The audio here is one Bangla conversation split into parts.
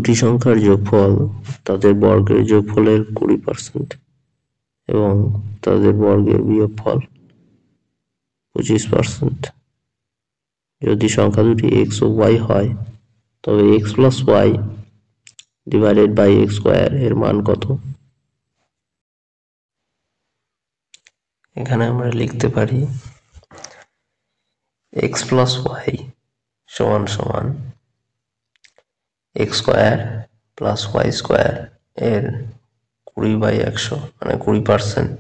দুটি সংখ্যার যোগফল তাদের বর্গের যোগফলের 20% এবং তাদের বর্গের বিয়োগফল 25%। যদি সংখ্যা দুটি x ও y হয় তবে x plus y divided by x square এর মান কত? এখানে আমরা লিখতে পারি x plus y সমান সমান x square plus y square এর 20/100 মানে 20%।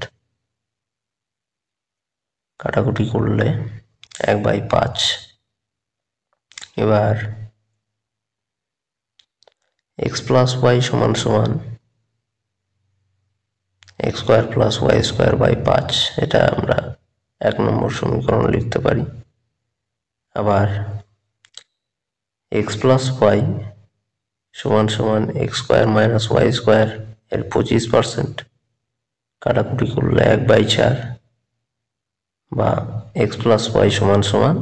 কাটাকুটি করলে 1/5। এবার x plus y সমান সমান x square plus y square by 5, এটা আমরা 1 নম্বর সমীকরণ লিখতে পারি। আবার x plus y সমান সমান x square minus y square এর 25%। কাটাকুটি করলে 1/4 বা x plus y সমান সমান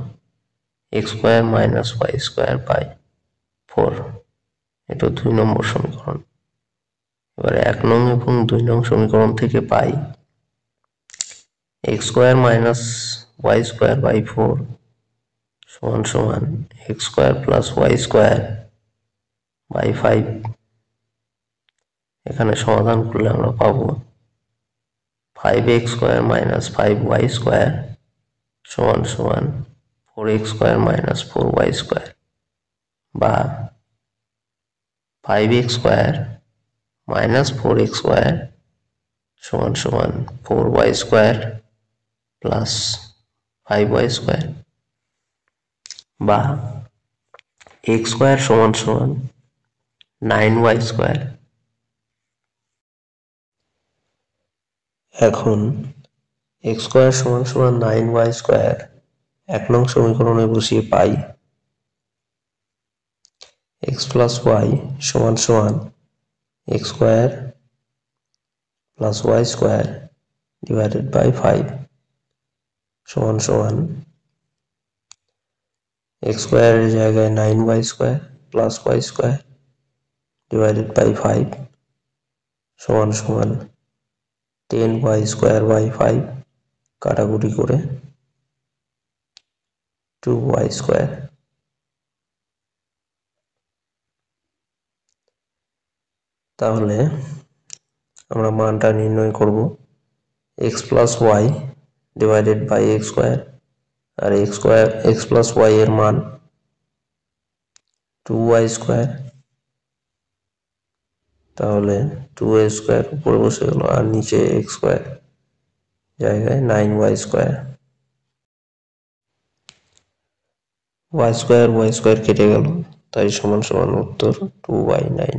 x square minus y square by 4, এটা 2 নম্বর সমীকরণ। এবার 1 নং এবং 2 নং সমীকরণ থেকে পাই x square minus y square by 4 সমান সমান x square plus y square by 5। এখানে সমাধান করলে আমরা পাবো 5x square minus 5y square সমান সমান 4x square minus 4y square বা 5x square minus 4x square সমান সমান 4y square plus 5y square বা x square সমান সমান 9y square। এখন x square সমান সমান 9y square 1 নং সমীকরণে বসিয়ে পাই x plus y সমান সমান x square plus y square divided by 5 সমান সমান x square এর জায়গায় 9y square plus y square divided by 5 সমান সমান 10y square by 5, কাটাকুটি করে 2y square। তাহলে আমরা মানটা নির্ণয় করব x plus y divided by x square R x plus y এর মান 2y square। তাহলে 2y square উপরে বসে গেল আর নিচে x square জায়গায় 9y square। y square কেটে গেল, তাই সমান সমান উত্তর 2/9।